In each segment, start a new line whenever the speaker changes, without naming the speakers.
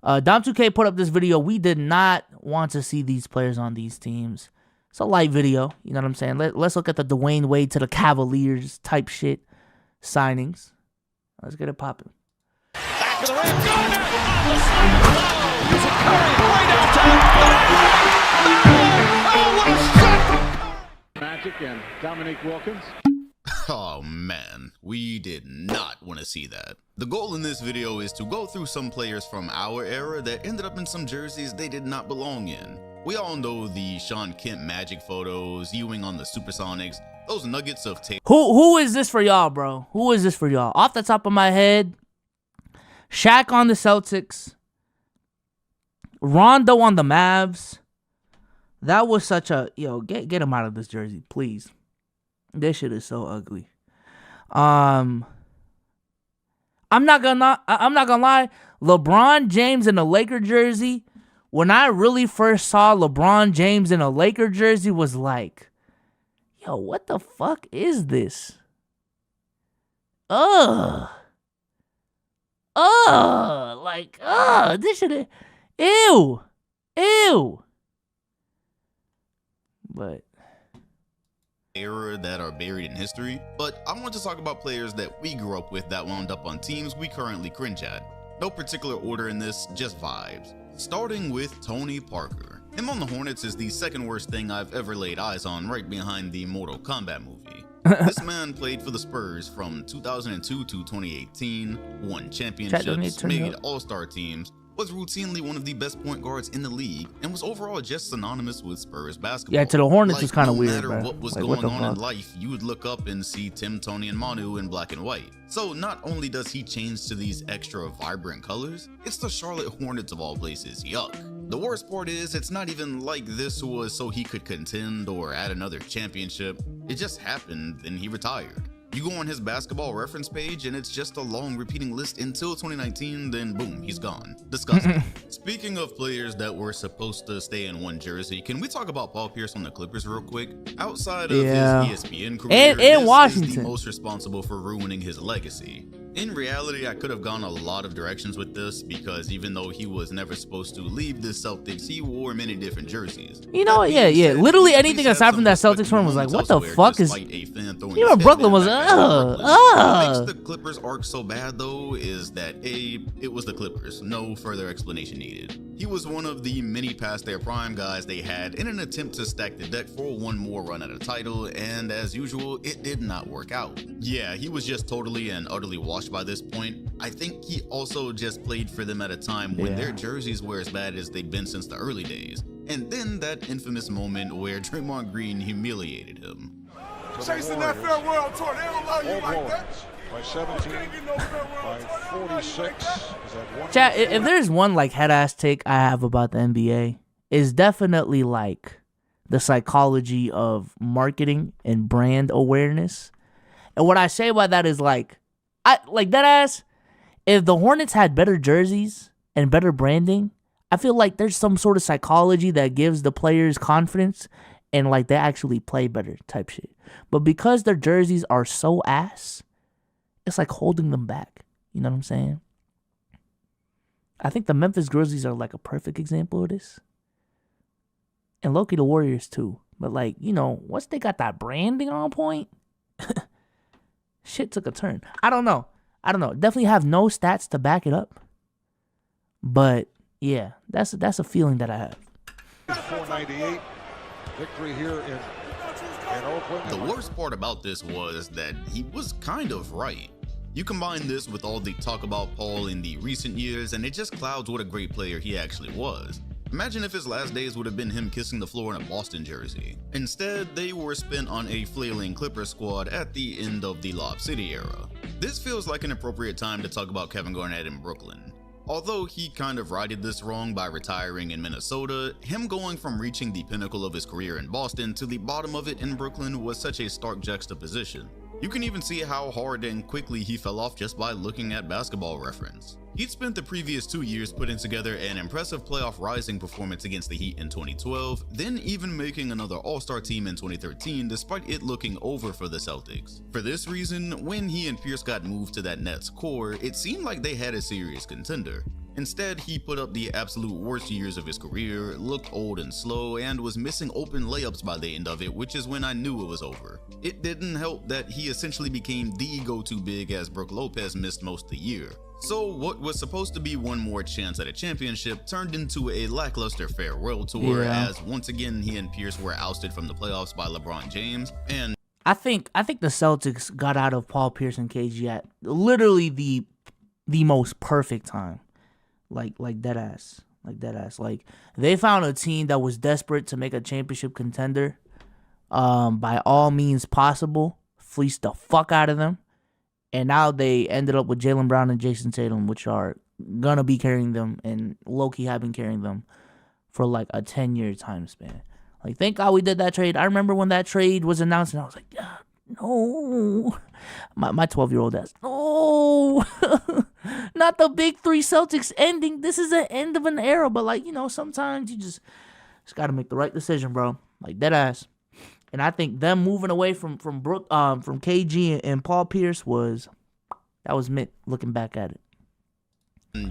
Dom2K put up this video. We did not want to see these players on these teams. It's a light video, you know what I'm saying? Let's look at the Dwayne Wade to the Cavaliers type shit signings. Let's get it popping.
Back of the rim. Way downtown. Oh, what a shot!
Magic and Dominique Wilkins.
Oh man, we did not want to see that. The goal in this video is to go through some players from our era that ended up in some jerseys they did not belong in. We all know the Shawn Kemp Magic photos, Ewing on the Supersonics, those nuggets of tape.
Who is this for y'all, bro? Who is this for y'all? Off the top of my head, Shaq on the Celtics, Rondo on the Mavs. That was such a get him out of this jersey, please. This shit is so ugly. I'm not gonna lie. LeBron James in a Laker jersey. When I really first saw LeBron James in a Laker jersey, was like, yo, what the fuck is this? This shit, ew. But
era that are buried in history, but I want to talk about players that we grew up with that wound up on teams we currently cringe at. No particular order in this, just vibes. Starting with Tony Parker. Him on the Hornets is the second worst thing I've ever laid eyes on, right behind the Mortal Kombat movie. This man played for the Spurs from 2002 to 2018, won championships, made all-star teams, was routinely one of the best point guards in the league, and was overall just synonymous with Spurs basketball.
Yeah, to the Hornets was kind of weird,
no matter what was going on in life, you would look up and see Tim, Tony, and Manu in black and white. So not only does he change to these extra vibrant colors, it's the Charlotte Hornets of all places. Yuck. The worst part is, it's not even like this was so he could contend or add another championship. It just happened and he retired. You go on his basketball reference page and it's just a long repeating list until 2019, then boom, he's gone. Disgusting. Speaking of players that were supposed to stay in one jersey, can we talk about Paul Pierce on the Clippers real quick? Outside of his ESPN career, this
Washington
is the most responsible for ruining his legacy. In reality, I could have gone a lot of directions with this, because even though he was never supposed to leave the Celtics, he wore many different jerseys.
You know, yeah. Literally anything aside from that Celtics one was like, what the fuck is... Even Brooklyn was,
What makes the Clippers arc so bad, though, is that A, it was the Clippers. No further explanation needed. He was one of the many past their prime guys they had in an attempt to stack the deck for one more run at a title, and as usual, it did not work out. Yeah, he was just totally and utterly washed by this point. I think he also just played for them at a time when their jerseys were as bad as they'd been since the early days. And then that infamous moment where Draymond Green humiliated him.
Chasing that farewell tour, they don't love you like that.
By 17, by 46.
Chat, if there's one like head-ass take I have about the NBA, is definitely like the psychology of marketing and brand awareness. And what I say by that is like that ass, if the Hornets had better jerseys and better branding, I feel like there's some sort of psychology that gives the players confidence and like they actually play better type shit. But because their jerseys are so ass, it's like holding them back. You know what I'm saying? I think the Memphis Grizzlies are like a perfect example of this. And low-key the Warriors too. But like, you know, once they got that branding on point, shit took a turn. I don't know. Definitely have no stats to back it up. But yeah, that's a feeling that I have.
498 victory here in Oakland.
The worst part about this was that he was kind of right. You combine this with all the talk about Paul in the recent years, and it just clouds what a great player he actually was. Imagine if his last days would have been him kissing the floor in a Boston jersey. Instead, they were spent on a flailing Clippers squad at the end of the Lob City era. This feels like an appropriate time to talk about Kevin Garnett in Brooklyn. Although he kind of righted this wrong by retiring in Minnesota, him going from reaching the pinnacle of his career in Boston to the bottom of it in Brooklyn was such a stark juxtaposition. You can even see how hard and quickly he fell off just by looking at Basketball Reference. He'd spent the previous 2 years putting together an impressive playoff rising performance against the Heat in 2012, then even making another All-Star team in 2013 despite it looking over for the Celtics. For this reason, when he and Pierce got moved to that Nets core, it seemed like they had a serious contender. Instead, he put up the absolute worst years of his career, looked old and slow, and was missing open layups by the end of it, which is when I knew it was over. It didn't help that he essentially became the go-to big as Brook Lopez missed most of the year. So what was supposed to be one more chance at a championship turned into a lackluster farewell tour, as once again he and Pierce were ousted from the playoffs by LeBron James. And
I think the Celtics got out of Paul Pierce and KG at literally the most perfect time. Like dead ass. Like they found a team that was desperate to make a championship contender. By all means possible, fleeced the fuck out of them. And now they ended up with Jaylen Brown and Jason Tatum, which are gonna be carrying them, and low-key have been carrying them for like a 10-year time span. Like, thank God we did that trade. I remember when that trade was announced, and I was like, yeah, no. My 12-year-old ass, no. Not the big three Celtics ending. This is the end of an era. But, like, you know, sometimes you just got to make the right decision, bro. Like, dead ass. And I think them moving away from KG and Paul Pierce was mint looking back at it.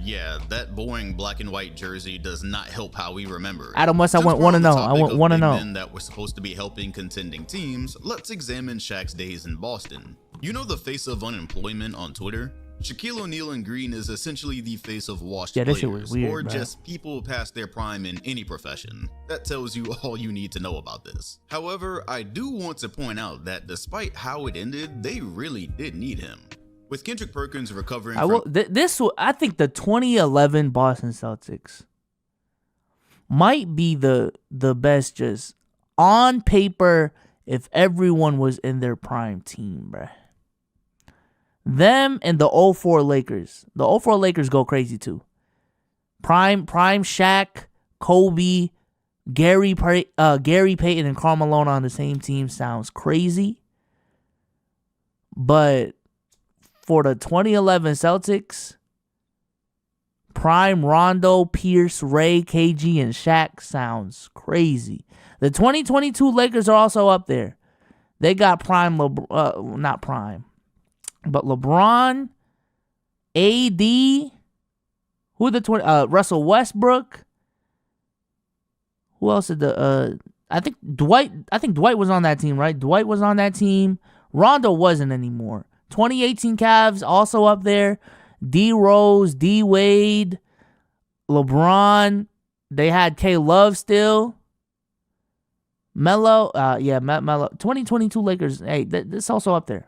yeah, that boring black and white jersey does not help how we remember it.
Adam West, I went 1-0. I went 1-0.
That were supposed to be helping contending teams. Let's examine Shaq's days in Boston. You know the face of unemployment on Twitter? Shaquille O'Neal and Green is essentially the face of washed
that
players,
shit was weird,
or
bro.
just people past their prime in any profession. That tells you all you need to know about this. However, I do want to point out that despite how it ended, they really did need him. With Kendrick Perkins recovering
I think the 2011 Boston Celtics might be the best, just on paper, if everyone was in their prime team, bruh. Them and the 04 Lakers. The 04 Lakers go crazy too. Prime Shaq, Kobe, Gary Payton, and Karl Malone on the same team sounds crazy. But for the 2011 Celtics, prime Rondo, Pierce, Ray, KG, and Shaq sounds crazy. The 2022 Lakers are also up there. They got prime, not prime, but LeBron, AD, who are the Russell Westbrook. Who else did I think Dwight was on that team, right? Dwight was on that team. Rondo wasn't anymore. 2018 Cavs also up there. D Rose, D Wade, LeBron. They had K Love still. Melo, Melo. 2022 Lakers. Hey, this also up there.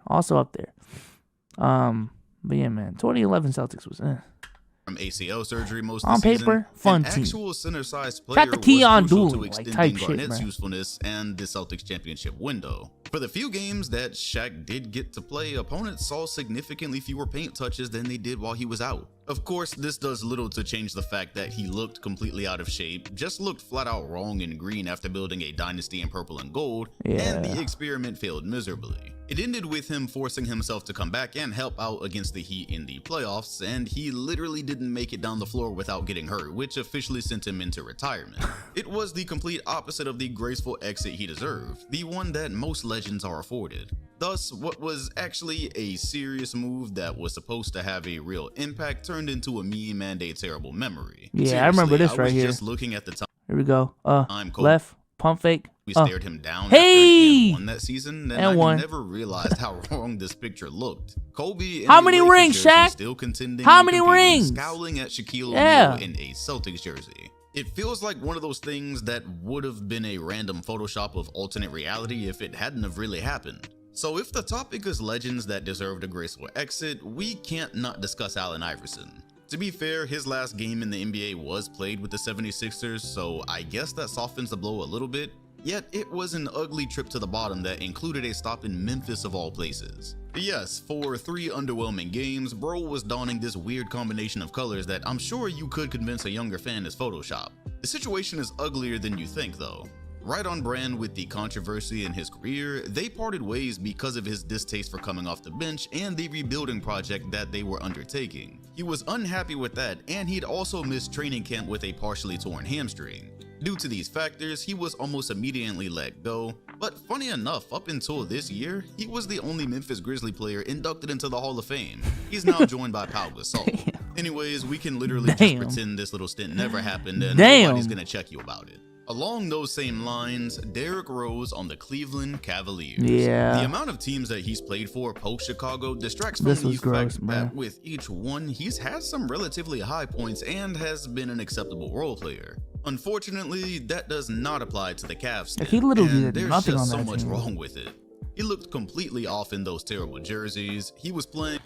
But yeah, man, 2011 Celtics was
from ACL surgery most of
on
the season.
paper, fun
An
team.
actual center-sized player
Got the key on
was crucial
Dooley,
to
like,
extending
type shit,
Garnett's
man.
usefulness and the Celtics championship window. For the few games that Shaq did get to play, opponents saw significantly fewer paint touches than they did while he was out. Of course, this does little to change the fact that he looked completely out of shape, just looked flat out wrong in green after building a dynasty in purple and gold, and the experiment failed miserably. It ended with him forcing himself to come back and help out against the Heat in the playoffs, and he literally didn't make it down the floor without getting hurt, which officially sent him into retirement. It was the complete opposite of the graceful exit he deserved, the one that most legends are afforded. Thus, what was actually a serious move that was supposed to have a real impact turned into a meme and a terrible memory.
Yeah, I remember this right here.
I was just looking at the time.
Here we go.
I'm Kobe.
Left, pump fake.
We stared him down
Hey!
after won that season, and I never realized how wrong this picture looked. Kobe in
How
a
many
Lakers
rings,
jersey,
Shaq?
still contending
How
and
many
competing,
rings?
scowling at Shaquille
Yeah.
O'Neal in a Celtics jersey. It feels like one of those things that would have been a random Photoshop of alternate reality if it hadn't have really happened. So if the topic is legends that deserved a graceful exit, we can't not discuss Allen Iverson. To be fair, his last game in the NBA was played with the 76ers, so I guess that softens the blow a little bit. Yet it was an ugly trip to the bottom that included a stop in Memphis of all places. Yes, for 3 underwhelming games, bro was donning this weird combination of colors that I'm sure you could convince a younger fan is Photoshop. The situation is uglier than you think though. Right on brand with the controversy in his career, they parted ways because of his distaste for coming off the bench and the rebuilding project that they were undertaking. He was unhappy with that, and he'd also missed training camp with a partially torn hamstring. Due to these factors, he was almost immediately let go, but funny enough, up until this year, he was the only Memphis Grizzlies player inducted into the Hall of Fame. He's now joined by Pau Gasol. Anyways, we can literally just
Damn.
pretend this little stint never happened and
Damn.
nobody's gonna check you about it. Along those same lines, Derrick Rose on the Cleveland Cavaliers.
Yeah.
The amount of teams that he's played for post-Chicago distracts from
This
the
was
fact
gross, bro.
that with each one, he's had some relatively high points and has been an acceptable role player. Unfortunately, that does not apply to the Cavs stint,
he literally
and
did
there's
nothing
just
on
so
that
much
team.
wrong with it. He looked completely off in those terrible jerseys. He was playing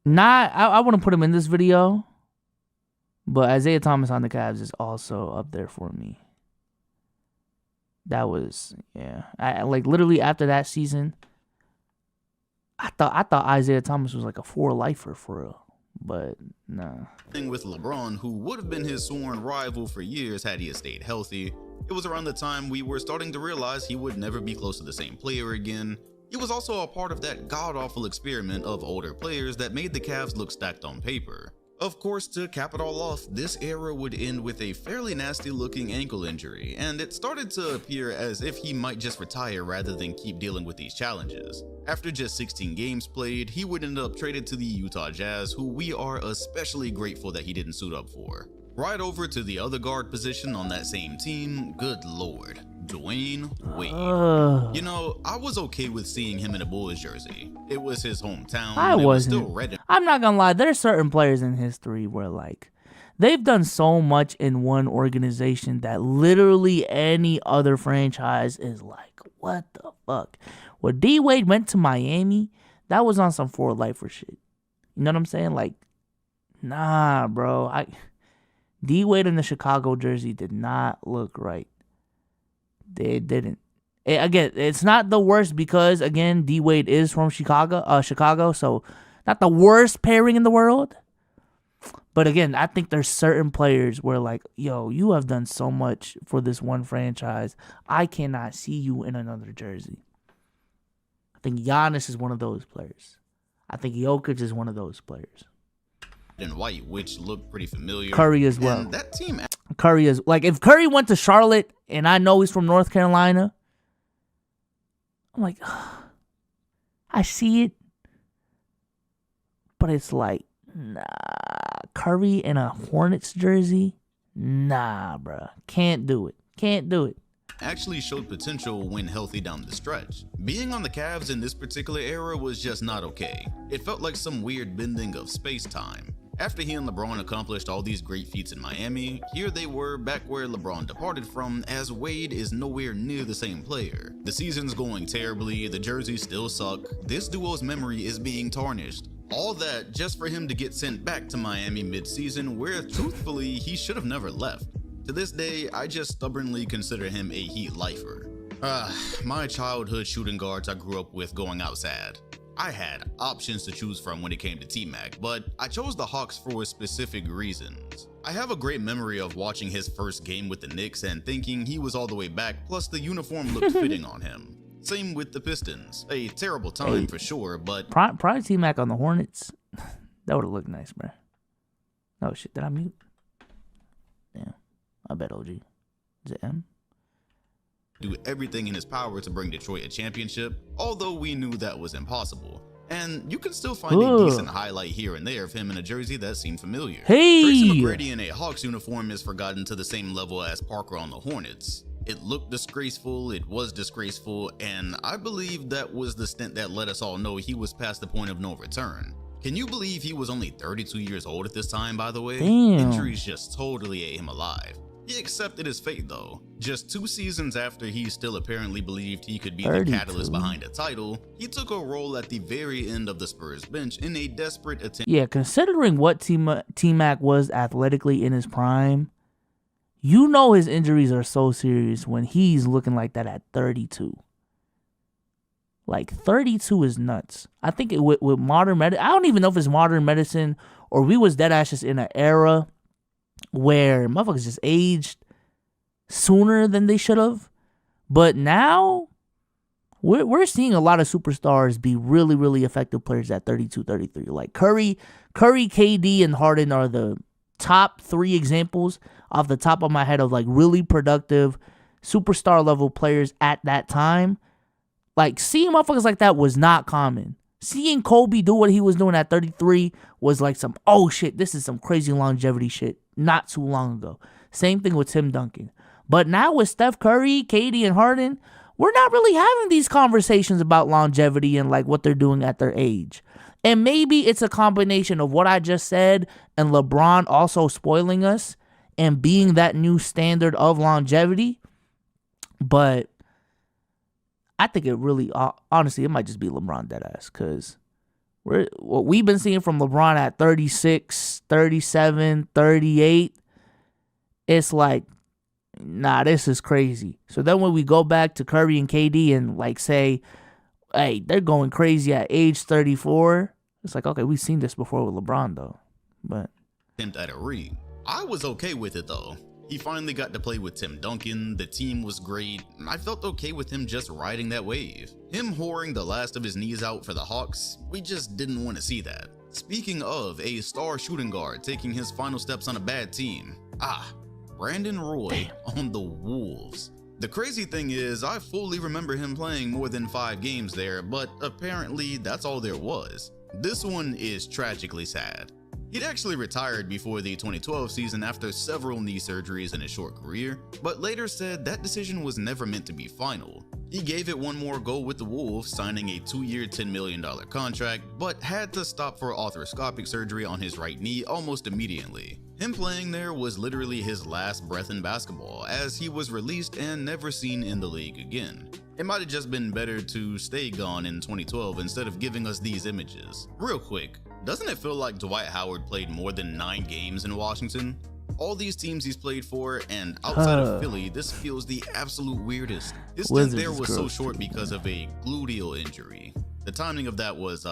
I want to put him in this video, but Isaiah Thomas on the Cavs is also up there for me. That was, yeah. I like literally after that season, I thought Isaiah Thomas was like a 4-lifer for real, but nah.
with LeBron, who would have been his sworn rival for years had he stayed healthy. It was around the time we were starting to realize he would never be close to the same player again. He was also a part of that god-awful experiment of older players that made the Cavs look stacked on paper. Of course, to cap it all off, this era would end with a fairly nasty-looking ankle injury, and it started to appear as if he might just retire rather than keep dealing with these challenges. After just 16 games played, he would end up traded to the Utah Jazz, who we are especially grateful that he didn't suit up for. Right over to the other guard position on that same team, good lord, Dwayne Wade. You know, I was okay with seeing him in a Bulls jersey. It was his hometown.
I
and it was
wasn't.
still red.
I'm not gonna lie. There's certain players in history where like they've done so much in one organization that literally any other franchise is like, what the fuck? When D Wade went to Miami, that was on some 4-lifer shit. You know what I'm saying? Like, nah, bro. D Wade in the Chicago jersey did not look right. They didn't. Again, it's not the worst because again, D Wade is from Chicago, so not the worst pairing in the world. But again, I think there's certain players where like, yo, you have done so much for this one franchise. I cannot see you in another jersey. I think Giannis is one of those players. I think Jokic is one of those players.
And white, which looked pretty familiar.
Curry as well.
And that team,
Curry is like, if Curry went to Charlotte and I know he's from North Carolina, I'm like, I see it, but it's like, nah, Curry in a Hornets jersey, nah, bruh, can't do it.
actually showed potential when healthy down the stretch. Being on the Cavs in this particular era was just not okay. It felt like some weird bending of space-time. After he and LeBron accomplished all these great feats in Miami, here they were back where LeBron departed from, as Wade is nowhere near the same player. The season's going terribly, the jerseys still suck, this duo's memory is being tarnished. All that just for him to get sent back to Miami mid-season, where truthfully he should have never left. To this day, I just stubbornly consider him a Heat lifer. My childhood shooting guards I grew up with going out sad. I had options to choose from when it came to T-Mac, but I chose the Hawks for specific reasons. I have a great memory of watching his first game with the Knicks and thinking he was all the way back, plus the uniform looked fitting on him. Same with the Pistons. A terrible time for sure, but
Probably T-Mac on the Hornets. That would have looked nice, bro. Oh shit, did I mute? Damn, I bet OG. Is it M?
do everything in his power to bring Detroit a championship, although we knew that was impossible. And you can still find a decent highlight here and there of him in a jersey that seemed familiar. Tracy McGrady in a Hawks uniform is forgotten to the same level as Parker on the Hornets. It looked disgraceful, it was disgraceful, and I believe that was the stint that let us all know he was past the point of no return. Can you believe he was only 32 years old at this time, by the way?
Damn.
Injuries just totally ate him alive. He accepted his fate though. Just 2 seasons after he still apparently believed he could be 32. The catalyst behind a title, he took a role at the very end of the Spurs bench in a desperate attempt.
Yeah, considering what T-Mac was athletically in his prime, you know his injuries are so serious when he's looking like that at 32. Like 32 is nuts. I think with modern medicine, I don't even know if it's modern medicine or we was dead ass just in an era where motherfuckers just aged sooner than they should have. But now we're seeing a lot of superstars be really, really effective players at 32, 33. Like Curry, KD, and Harden are the top 3 examples off the top of my head of like really productive superstar level players at that time. Like seeing motherfuckers like that was not common. Seeing Kobe do what he was doing at 33 was like some, oh shit, this is some crazy longevity shit not too long ago. Same thing with Tim Duncan. But now with Steph Curry, KD, and Harden, we're not really having these conversations about longevity and like what they're doing at their age. And maybe it's a combination of what I just said and LeBron also spoiling us and being that new standard of longevity. But I think it really, honestly, it might just be LeBron deadass, because what we've been seeing from LeBron at 36, 37, 38, it's like, nah, this is crazy. So then when we go back to Curry and KD and like say, hey, they're going crazy at age 34, it's like, okay, we've seen this before with LeBron though. But
attempt at a ring. I was okay with it though. He finally got to play with Tim Duncan, the team was great, and I felt okay with him just riding that wave. Him whoring the last of his knees out for the Hawks, we just didn't want to see that. Speaking of a star shooting guard taking his final steps on a bad team, Brandon Roy on the Wolves. The crazy thing is, I fully remember him playing more than 5 games there, but apparently that's all there was. This one is tragically sad. He'd actually retired before the 2012 season after several knee surgeries in his short career, but later said that decision was never meant to be final. He gave it one more go with the Wolves, signing a 2-year $10 million contract, but had to stop for arthroscopic surgery on his right knee almost immediately. Him playing there was literally his last breath in basketball, as he was released and never seen in the league again. It might have just been better to stay gone in 2012 instead of giving us these images. Real quick, doesn't it feel like Dwight Howard played more than 9 games in Washington? All these teams he's played for, and outside of Philly, this feels the absolute weirdest. His stint there was so short because of a gluteal injury. The timing of that was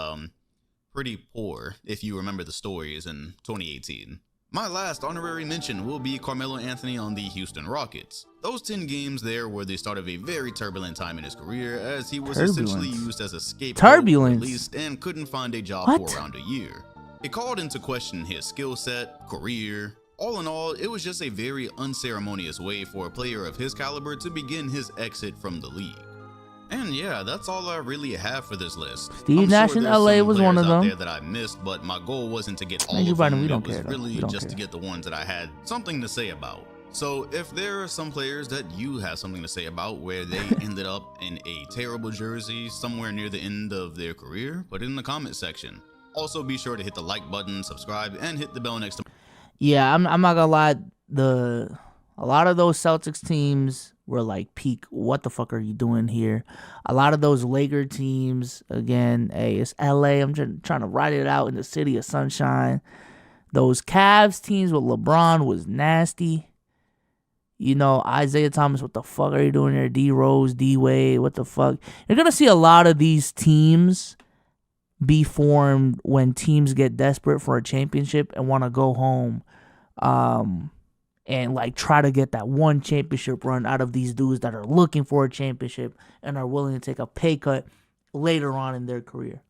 pretty poor, if you remember the stories in 2018. My last honorary mention will be Carmelo Anthony on the Houston Rockets. Those 10 games there were the start of a very turbulent time in his career, as he was essentially used as a scapegoat, released, and couldn't find a job for around a year. It called into question his skill set, career. All in all, it was just a very unceremonious way for a player of his caliber to begin his exit from the league. And yeah, that's all I really have for this list.
Steve Nash in LA was one of them.
There that I missed, but my goal wasn't to get all of them. It was really just to get the ones that I had something to say about. So if there are some players that you have something to say about where they ended up in a terrible jersey somewhere near the end of their career, put it in the comment section. Also be sure to hit the like button, subscribe, and hit the bell next to.
Yeah, I'm not gonna lie. A lot of those Celtics teams were like peak, what the fuck are you doing here? A lot of those Laker teams, again, hey, it's LA. I'm trying to ride it out in the city of sunshine. Those Cavs teams with LeBron was nasty. You know, Isaiah Thomas, what the fuck are you doing there? D Rose, D Wade, what the fuck? You're gonna see a lot of these teams be formed when teams get desperate for a championship and want to go home. And like try to get that one championship run out of these dudes that are looking for a championship and are willing to take a pay cut later on in their career.